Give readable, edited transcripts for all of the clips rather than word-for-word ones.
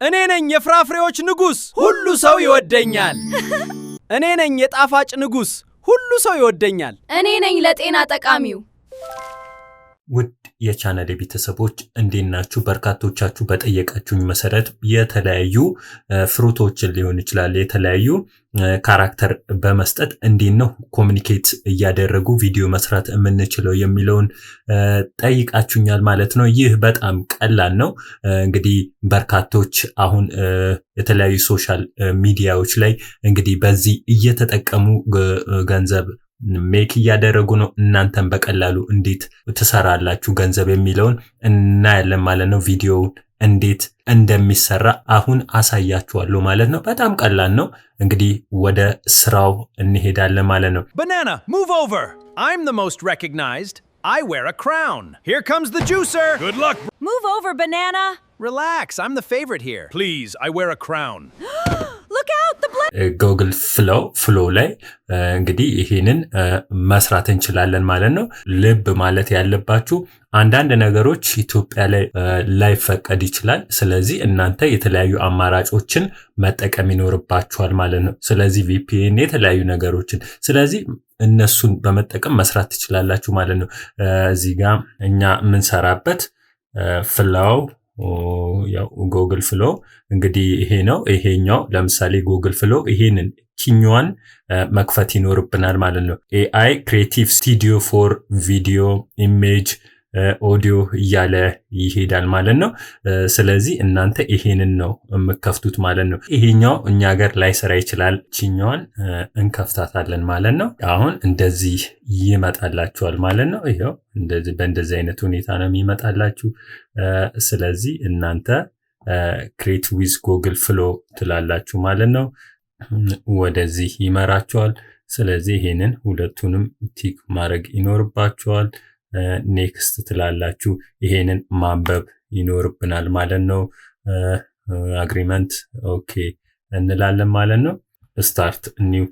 እኔ ነኝ የፍራፍሬዎች ንጉስ፣ ሁሉ ሰው ይወደኛል። እኔ ነኝ የጣፋጭ ንጉስ፣ ሁሉ ሰው ይወደኛል። እኔ ነኝ ለጤና ጠቃሚው። ውድ የቻናሌ ቤተሰቦች እንዴት ናችሁ? በርካቶቻችሁ በጠየቃችሁኝ መሰረት የተለያዩ ፍሩቶችን ሊሆን ይችላል የተለያዩ ካራክተር በመስጠት እንዴት ነው ኮሙኒኬት እያደረጉ ቪዲዮ መስራት የምንችለው የሚለውን ጠይቃችሁኛል ማለት ነው። ይህ በጣም ቀላል ነው። እንግዲህ በርካቶች አሁን የተለያዩ ሶሻል ሚዲያዎች ላይ እንግዲህ በዚህ እየተጠቀሙ ገንዘብ ሜክ እያደረጉ ነው። እናንተም በቀላሉ እንዴት ትሰራላችሁ ገንዘብ የሚለውን እናያለን ማለት ነው። ቪዲዮውን እንዴት እንደሚሰራ አሁን አሳያችኋለሁ ማለት ነው። በጣም ቀላል ነው። እንግዲህ ወደ ስራው እንሄዳለን ማለት ነው። Banana, move over. I'm the most recognized. I wear a crown. Here comes the juicer. Good luck. Move over, Banana. Relax, I'm the favorite here. Please, I wear a crown. Look out, the Google Flow ላይ እንግዲህ ይሄንን መስራት እንችላለን ማለት ነው። ልብ ማለት ያለባችሁ አንዳንድ ነገሮች ኢትዮጵያ ላይ ላይፈቀድ ይችላል። ስለዚህ እናንተ የተለያዩ አማራጮችን መጠቀም ይኖርባችኋል ማለት ነው። ስለዚህ VPN የተለያዩ ነገሮችን ስለዚህ እነሱን በመጠቀም መስራት ትችላላችሁ ማለት ነው። እዚህ ጋር እኛ የምንሰራበት ፍላው ያው Google Flow እንግዲህ ይሄ ነው። ይሄኛው ለምሳሌ Google Flow ይሄንን ኪኛዋን መክፈት ይኖርብናል ማለት ነው። AI Creative Studio for Video Image ኦዲዮ እያለ ይሄዳል ማለት ነው። ስለዚህ እናንተ ይሄንን ነው የምከፍቱት ማለት ነው። ይሄኛው እኛ ሀገር ላይ ስራ ይችላል። ቺኛዋን እንከፍታታለን ማለት ነው። አሁን እንደዚህ ይመጣላችኋል ማለት ነው። ይሄው እንደዚህ በእንደዚህ አይነት ሁኔታ ነው የሚመጣላችሁ። ስለዚህ እናንተ create with Google Flow ትላላችሁ ማለት ነው። ወደዚህ ይመራችኋል። ስለዚህ ይሄንን ሁለቱንም ቲክ ማድረግ ይኖርባችኋል። ኔክስት ትላላችሁ። ይሄንን ማንበብ ይኖርብናል ማለት ነው። አግሪመንት ኦኬ እንላለን ማለት ነው። ስታርት ኒው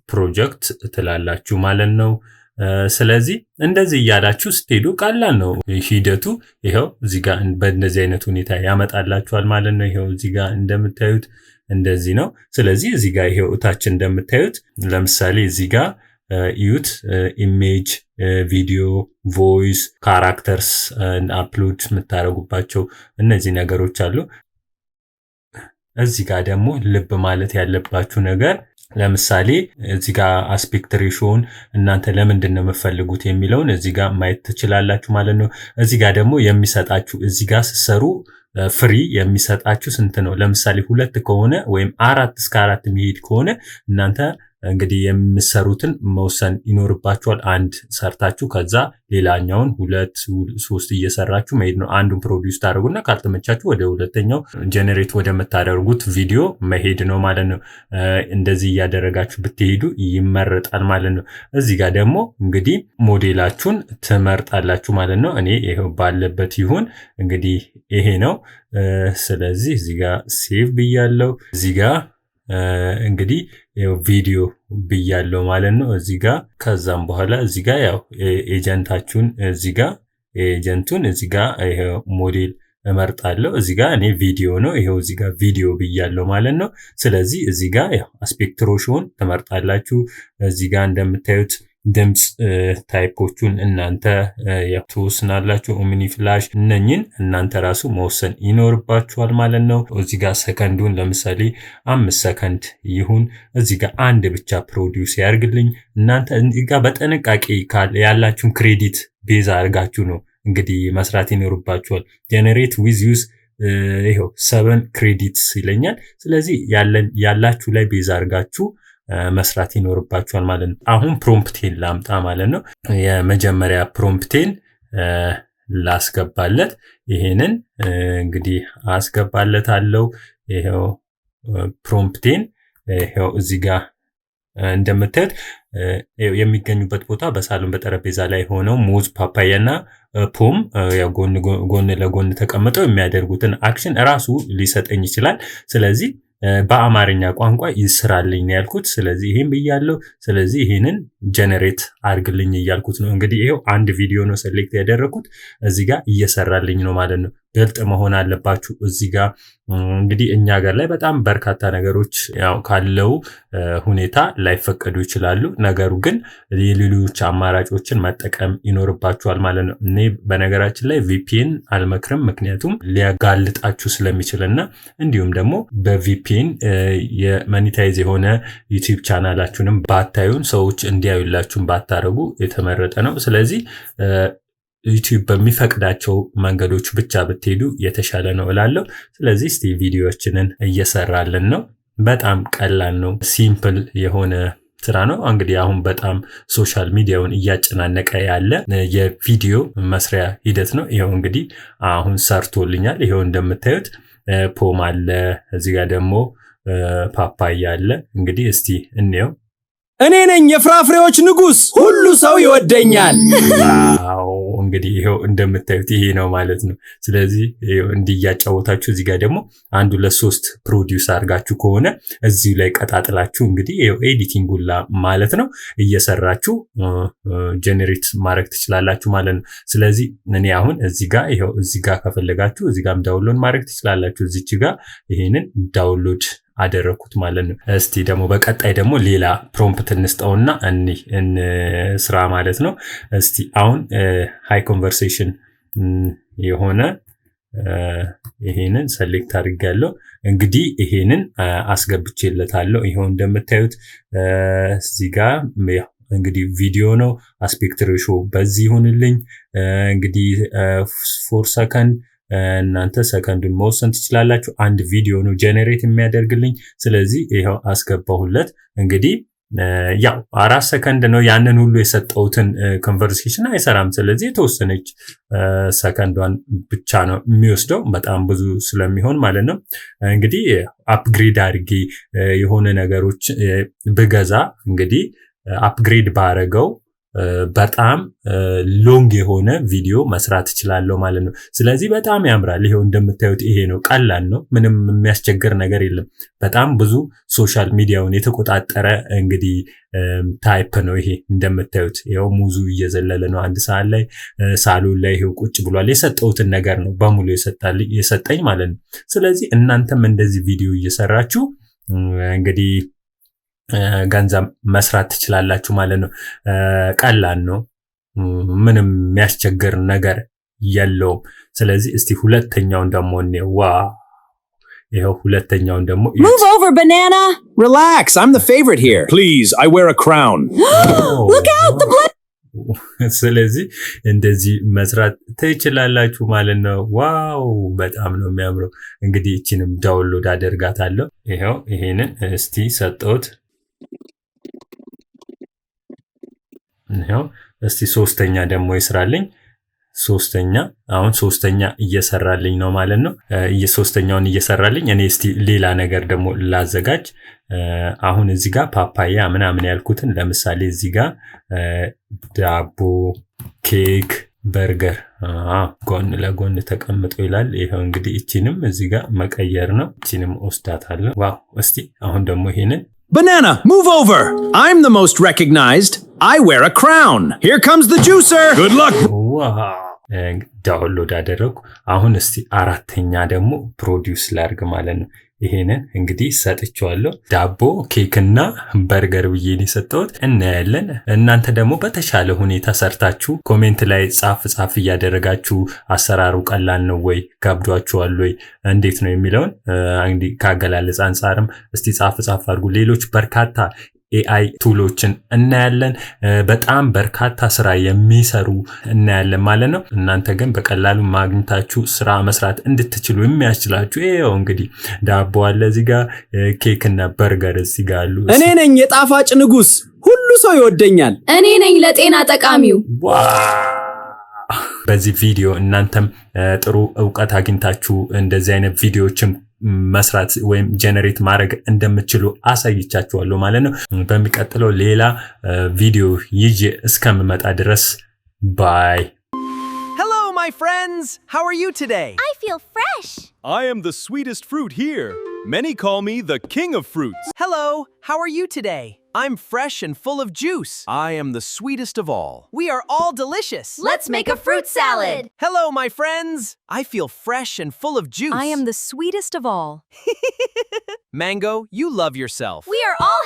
ፕሮጀክት ትላላችሁ ማለት ነው። ስለዚህ እንደዚህ እያላችሁ ስትሄዱ ቀላል ነው ሂደቱ። ይሄው እዚህ ጋር በእንደዚህ አይነት ሁኔታ ያመጣላችኋል ማለት ነው። ይሄው እዚህ ጋር እንደምታዩት እንደዚህ ነው። ስለዚህ እዚህ ጋር ይሄው ታች እንደምታዩት ለምሳሌ እዚህ ጋር ዩት ኢሜጅ ቪዲዮ ቮይስ ካራክተርስ አፕሎድ የምታደርጉባቸው እነዚህ ነገሮች አሉ። እዚህ ጋር ደግሞ ልብ ማለት ያለባችሁ ነገር ለምሳሌ እዚህ ጋር አስፔክት ሬሾውን እናንተ ለምንድን ነው የምትፈልጉት የሚለውን እዚህ ጋር ማየት ትችላላችሁ ማለት ነው። እዚህ ጋር ደግሞ የሚሰጣችሁ እዚህ ጋር ሲሰሩ ፍሪ የሚሰጣችሁ ስንት ነው? ለምሳሌ 2 ከሆነ ወይም 4 እስከ 4 የሚሄድ ከሆነ እናንተ እንግዲህ የምትሰሩትን መወሰን ይኖርባችኋል። አንድ ሰርታችሁ ከዛ ሌላኛውን 2 3 እየሰራችሁ መሄድ ነው። አንዱን ፕሮዲዩስ ታደርጉና ካልተመቻችሁ ወደ ሁለተኛው ጀነሬት ወደምታደርጉት ቪዲዮ መሄድ ነው ማለት ነው። እንደዚህ እያደረጋችሁ ብትሄዱ ይመረጣል ማለት ነው። እዚህ ጋር ደግሞ እንግዲህ ሞዴላችሁን ትመርጣላችሁ ማለት ነው። እኔ ይሄው ባለበት ይሁን እንግዲህ ይሄ ነው። ስለዚህ እዚህ ጋር ሴቭ ብያለሁ። እዚህ ጋር እንግዲህ ያው ቪዲዮ ብያለሁ ማለት ነው። እዚህ ጋር ከዛም በኋላ እዚህ ጋር ያው ኤጀንታችሁን እዚህ ጋር ኤጀንቱን እዚህ ጋር ይሄው ሞዴል እመርጣለሁ። እዚህ ጋር እኔ ቪዲዮ ነው ይሄው እዚህ ጋር ቪዲዮ ብያለሁ ማለት ነው። ስለዚህ እዚህ ጋር ያው አስፔክት ሬሾውን ትመርጣላችሁ። እዚህ ጋር እንደምታዩት ድምጽ ታይፖቹን እናንተ ያው ትወስናላችሁ። ኦምኒ ፍላሽ እነኝን እናንተ ራሱ መወሰን ይኖርባችኋል ማለት ነው። እዚህ ጋር ሰከንዱን ለምሳሌ 5 ሰከንድ ይሁን። እዚህ ጋር አንድ ብቻ ፕሮዲዩስ ያርግልኝ። እናንተ እዚህ ጋር በጥንቃቄ ያላችሁን ክሬዲት ቤዝ አድርጋችሁ ነው እንግዲህ መስራት ይኖርባችኋል። ጀነሬት ዊዝ ዩዝ ይሄው 7 ክሬዲትስ ይለኛል። ስለዚህ ያላችሁ ላይ ቤዝ አድርጋችሁ መስራት ይኖርባችኋል ማለት ነው። አሁን ፕሮምፕቴን ላምጣ ማለት ነው። የመጀመሪያ ፕሮምፕቴን ላስገባለት ይሄንን እንግዲህ አስገባለታለሁ። ይሄው ፕሮምፕቴን ይሄው እዚህ ጋር እንደምታዩት የሚገኙበት ቦታ በሳሎን በጠረጴዛ ላይ ሆነው ሙዝ ፓፓያና ፖም ያው ጎን ለጎን ተቀምጠው የሚያደርጉትን አክሽን ራሱ ሊሰጠኝ ይችላል። ስለዚህ በአማርኛ ቋንቋ ይስራልኝ ያልኩት ስለዚህ ይሄን ብያለሁ። ስለዚህ ይሄንን ጀነሬት አድርግልኝ እያልኩት ነው። እንግዲህ ይሄው አንድ ቪዲዮ ነው ሴሌክት ያደረኩት እዚህ ጋር እየሰራልኝ ነው ማለት ነው። ግልጥ መሆን አለባችሁ። እዚህ ጋር እንግዲህ እኛ ሀገር ላይ በጣም በርካታ ነገሮች ያው ካለው ሁኔታ ላይፈቀዱ ይችላሉ። ነገሩ ግን የሌሎች አማራጮችን መጠቀም ይኖርባችኋል ማለት ነው። እኔ በነገራችን ላይ VPN አልመክርም፣ ምክንያቱም ሊያጋልጣችሁ ስለሚችልና እንዲሁም ደግሞ በVPN የሞኔታይዝ የሆነ ዩቲዩብ ቻናላችሁንም ባታዩን ሰዎች እንዲያዩላችሁን ባታረጉ የተመረጠ ነው። ስለዚህ ዩቲዩብ በሚፈቅዳቸው መንገዶች ብቻ ብትሄዱ የተሻለ ነው እላለሁ። ስለዚህ እስቲ ቪዲዮዎችንን እየሰራልን ነው። በጣም ቀላል ነው፣ ሲምፕል የሆነ ስራ ነው። እንግዲህ አሁን በጣም ሶሻል ሚዲያውን እያጨናነቀ ያለ የቪዲዮ መስሪያ ሂደት ነው። ይሄው እንግዲህ አሁን ሰርቶልኛል። ይሄው እንደምታዩት ፖም አለ፣ እዚህ ጋር ደግሞ ፓፓያ አለ። እንግዲህ እስቲ እንየው። እኔ ነኝ የፍራፍሬዎች ንጉስ፣ ሁሉ ሰው ይወደኛል። ዋው እንግዲህ ይሄው እንደምታዩት ይሄ ነው ማለት ነው። ስለዚህ እንዲያጫወታችሁ እዚህ ጋር ደግሞ 1 2 3 ፕሮዲዩስ አድርጋችሁ ከሆነ እዚህ ላይ ቀጣጥላችሁ እንግዲህ ይሄው ኤዲቲንግ ሁላ ማለት ነው እየሰራችሁ ጀነሬት ማድረግ ትችላላችሁ ማለት ነው። ስለዚህ እኔ አሁን እዚህ ጋር ይሄው እዚህ ጋር ከፈለጋችሁ እዚህ ጋርም ዳውንሎድ ማድረግ ትችላላችሁ። እዚች ጋር ይሄንን ዳውንሎድ አደረኩት ማለት ነው። እስቲ ደግሞ በቀጣይ ደግሞ ሌላ ፕሮምፕት እንስጠውና ስራ ማለት ነው። እስቲ አሁን ሃይ ኮንቨርሴሽን የሆነ ይሄንን ሰሌክት አድርጋለሁ። እንግዲህ ይሄንን አስገብቼለታለሁ። ይሄው እንደምታዩት እዚህ ጋር እንግዲህ ቪዲዮ ነው። አስፔክት ሬሾ በዚህ ይሁንልኝ። እንግዲህ 4 ሰከንድ እናንተ ሰከንዱን መወሰን ትችላላችሁ። አንድ ቪዲዮ ነው ጀነሬት የሚያደርግልኝ። ስለዚህ ይሄው አስገባሁለት። እንግዲህ ያው 4 ሰከንድ ነው። ያንን ሁሉ የሰጠውትን ኮንቨርሴሽን አይሰራም። ስለዚህ የተወሰነች ሰከንዷን ብቻ ነው የሚወስደው፣ በጣም ብዙ ስለሚሆን ማለት ነው። እንግዲህ አፕግሬድ አድርጌ የሆነ ነገሮች ብገዛ እንግዲህ አፕግሬድ ባረገው በጣም ሎንግ የሆነ ቪዲዮ መስራት እችላለሁ ማለት ነው። ስለዚህ በጣም ያምራል። ይሄው እንደምታዩት ይሄ ነው፣ ቀላል ነው፣ ምንም የሚያስቸግር ነገር የለም። በጣም ብዙ ሶሻል ሚዲያውን የተቆጣጠረ እንግዲህ ታይፕ ነው ይሄ። እንደምታዩት ይሄው ሙዙ እየዘለለ ነው አንድ ሰዓት ላይ፣ ሳሎን ላይ ይሄው ቁጭ ብሏል። የሰጠውትን ነገር ነው በሙሉ የሰጠኝ ማለት ነው። ስለዚህ እናንተም እንደዚህ ቪዲዮ እየሰራችሁ እንግዲህ ገንዘብ መስራት ትችላላችሁ ማለት ነው። ቀላል ነው፣ ምንም የሚያስቸግር ነገር የለውም። ስለዚህ እስቲ ሁለተኛውን ደግሞ እንየው። ዋው ይሄው ሁለተኛውን ደግሞ Move over, banana. Relax, I'm the favorite here. Please, I wear a crown. Look out, the blood. ስለዚህ እንደዚህ መስራት ትችላላችሁ ማለት ነው። ዋው በጣም ነው የሚያምረው። እንግዲህ እቺንም ዳውንሎድ አደርጋታለሁ። ይሄው ይሄንን እስቲ ሰጠውት። ይሄው እስቲ ሶስተኛ ደግሞ ይስራልኝ። አሁን ሶስተኛ እየሰራልኝ ነው ማለት ነው። ሶስተኛውን እየሰራልኝ እኔ እስቲ ሌላ ነገር ደግሞ ላዘጋጅ። አሁን እዚህ ጋር ፓፓያ ምናምን ያልኩትን ለምሳሌ እዚህ ጋር ዳቦ፣ ኬክ፣ በርገር ጎን ለጎን ተቀምጦ ይላል። ይሄው እንግዲህ እቺንም እዚህ ጋር መቀየር ነው። እቺንም ወስዳታለሁ። ዋው እስቲ አሁን ደግሞ ይሄንን Banana, move over. I'm the most recognized. I wear a crown. Here comes the juicer. Good luck. ዋው ዳውንሎድ አደረኩ። አሁን እስቲ አራተኛ ደግሞ ፕሮዲዩስ ላድርግ ማለት ነው። ይሄንን እንግዲህ ሰጥቻለሁ። ዳቦ፣ ኬክና በርገር ብዬን የሰጠሁት እናያለን። እናንተ ደግሞ በተሻለ ሁኔታ ሰርታችሁ ኮሜንት ላይ ጻፍ እያደረጋችሁ አሰራሩ ቀላል ነው ወይ ከብዷችኋል ወይ እንዴት ነው የሚለውን እንግዲህ ካገላለጽ አንፃርም እስቲ ጻፍ አድርጉ። ሌሎች በርካታ AI ቱሎችን እናያለን። በጣም በርካታ ስራ የሚሰሩ እናያለን ማለት ነው። እናንተ ግን በቀላሉ ማግኘታችሁ ስራ መስራት እንድትችሉ የሚያስችላችሁ ይሄው እንግዲህ ዳቦ አለ እዚህ ጋር፣ ኬክ እና በርገር እዚህ ጋር አሉ። እኔ ነኝ የጣፋጭ ንጉስ፣ ሁሉ ሰው ይወደኛል። እኔ ነኝ ለጤና ጠቃሚው። በዚህ ቪዲዮ እናንተም ጥሩ ዕውቀት አግኝታችሁ እንደዚህ አይነት ቪዲዮዎችን መስራት ወይም ጀነሬት ማድረግ እንደምትችሉ አሳይቻችኋለሁ ማለት ነው። በሚቀጥለው ሌላ ቪዲዮ ይዤ እስከምመጣ ድረስ ባይ። Hello my friends, how are you today? I feel fresh. I am the sweetest fruit here. Many call me the king of fruits. Hello, how are you today? I'm fresh and full of juice. I am the sweetest of all. We are all delicious. Let's make a fruit salad. Hello, my friends. I feel fresh and full of juice. I am the sweetest of all. Mango, you love yourself. We are all